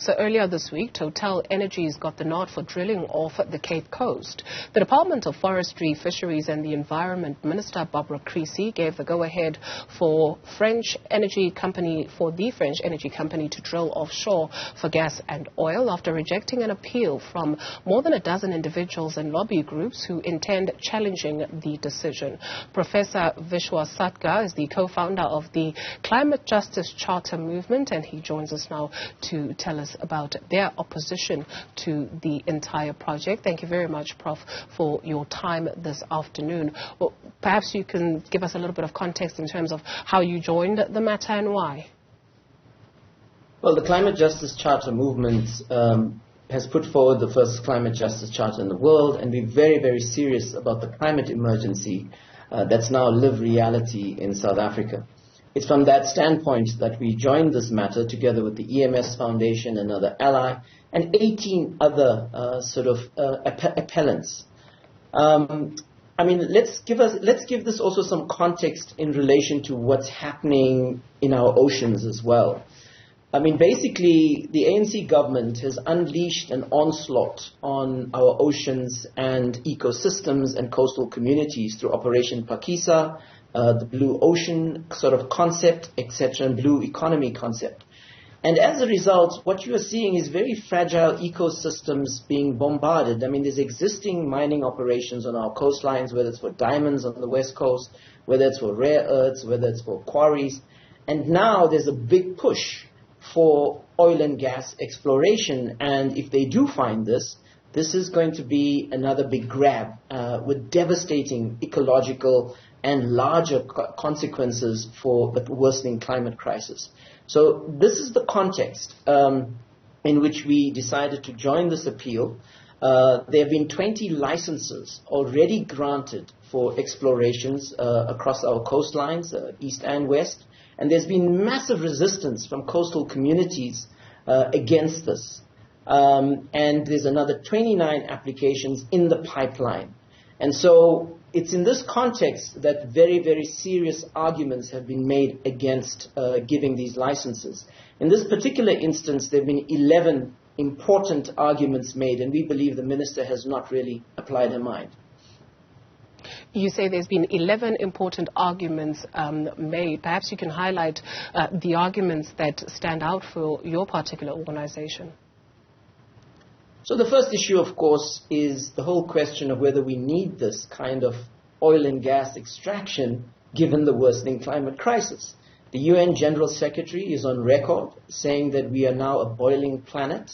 So earlier this week, TotalEnergies got the nod for drilling off the Cape Coast. The Department of Forestry, Fisheries and the Environment Minister Barbara Creasy gave the go-ahead for the French energy company to drill offshore for gas and oil after rejecting an appeal from more than a dozen individuals and lobby groups who intend challenging the decision. Professor Vishwas Satgar is the co-founder of the Climate Justice Charter movement, and he joins us now to tell us about their opposition to the entire project. Thank you very much, Prof, for your time this afternoon. Well, perhaps you can give us a little bit of context in terms of how you joined the matter and why. Well, the Climate Justice Charter movement has put forward the first climate justice charter in the world, and we're very, very serious about the climate emergency that's now a lived reality in South Africa. It's from that standpoint that we joined this matter together with the EMS Foundation, another ally, and 18 other appellants. I mean, let's give this also some context in relation to what's happening in our oceans as well. I mean, basically, the ANC government has unleashed an onslaught on our oceans and ecosystems and coastal communities through Operation Phakisa, the Blue Ocean sort of concept, etc., and Blue Economy concept. And as a result, what you are seeing is very fragile ecosystems being bombarded. I mean, there's existing mining operations on our coastlines, whether it's for diamonds on the west coast, whether it's for rare earths, whether it's for quarries. And now there's a big push for oil and gas exploration, and if they do find this is going to be another big grab with devastating ecological and larger consequences for the worsening climate crisis. So this is the context in which we decided to join this appeal. There have been 20 licenses already granted for explorations across our coastlines, east and west. And there's been massive resistance from coastal communities against this. And there's another 29 applications in the pipeline. And so it's in this context that very, very serious arguments have been made against giving these licenses. In this particular instance, there have been 11 important arguments made, and we believe the minister has not really applied her mind. You say there's been 11 important arguments made. Perhaps you can highlight the arguments that stand out for your particular organization. So the first issue, of course, is the whole question of whether we need this kind of oil and gas extraction given the worsening climate crisis. The UN General Secretary is on record saying that we are now a boiling planet.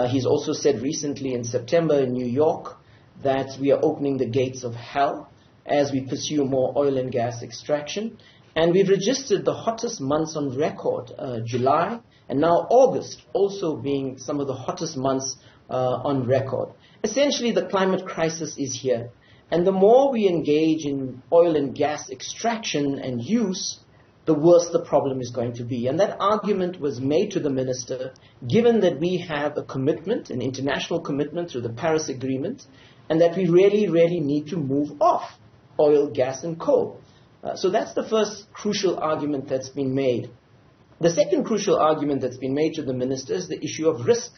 He's also said recently in September in New York that we are opening the gates of hell as we pursue more oil and gas extraction. And we've registered the hottest months on record, July, and now August also being some of the hottest months on record. Essentially, the climate crisis is here. And the more we engage in oil and gas extraction and use, the worse the problem is going to be. And that argument was made to the minister, given that we have a commitment, an international commitment through the Paris Agreement, and that we really, really need to move off oil, gas, and coal. So that's the first crucial argument that's been made. The second crucial argument that's been made to the minister is the issue of risk.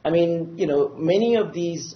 I mean, you know, many of these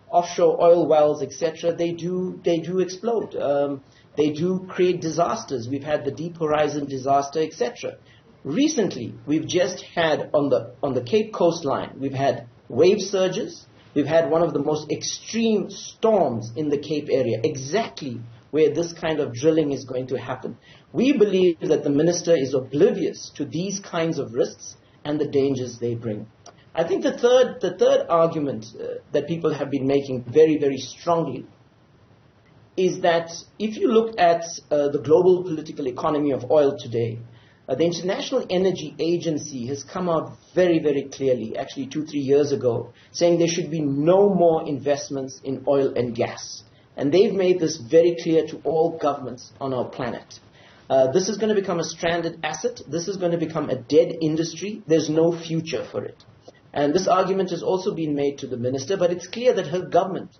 offshore oil wells, etc., they do explode. They do create disasters. We've had the Deep Horizon disaster, etc. Recently, we've just had on the Cape coastline, we've had wave surges. We've had one of the most extreme storms in the Cape area, exactly where this kind of drilling is going to happen. We believe that the minister is oblivious to these kinds of risks and the dangers they bring. I think the third argument that people have been making very, very strongly is that if you look at the global political economy of oil today, the International Energy Agency has come out very, very clearly, actually 2-3 years ago, saying there should be no more investments in oil and gas. And they've made this very clear to all governments on our planet. This is going to become a stranded asset. This is going to become a dead industry. There's no future for it. And this argument has also been made to the minister, but it's clear that her government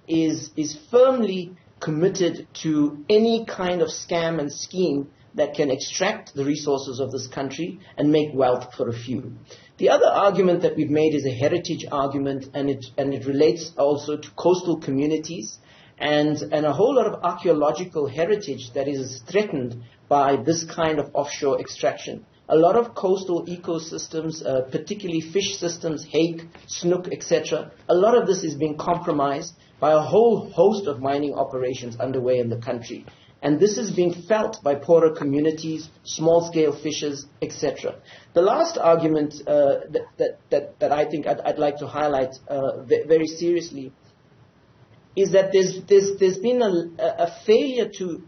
is firmly committed to any kind of scam and scheme that can extract the resources of this country and make wealth for a few. The other argument that we've made is a heritage argument, and it relates also to coastal communities and a whole lot of archaeological heritage that is threatened by this kind of offshore extraction. A lot of coastal ecosystems, particularly fish systems, hake, snook, etc., a lot of this is being compromised by a whole host of mining operations underway in the country. And this is being felt by poorer communities, small-scale fishers, etc. The last argument that I think I'd like to highlight very seriously is that there's been a failure to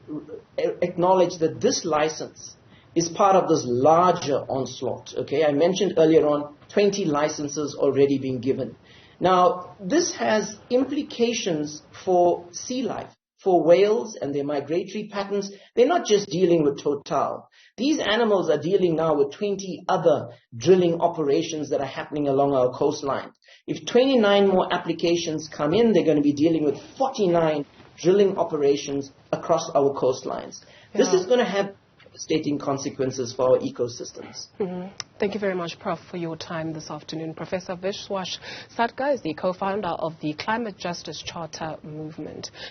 acknowledge that this license is part of this larger onslaught. Okay, I mentioned earlier on 20 licenses already being given. Now, this has implications for sea life, for whales and their migratory patterns. They're not just dealing with Total. These animals are dealing now with 20 other drilling operations that are happening along our coastline. If 29 more applications come in, they're going to be dealing with 49 drilling operations across our coastlines. Yeah. This is going to have devastating consequences for our ecosystems. Thank you very much, Prof, for your time this afternoon. Professor Vishwas Satgar is the co-founder of the Climate Justice Charter Movement.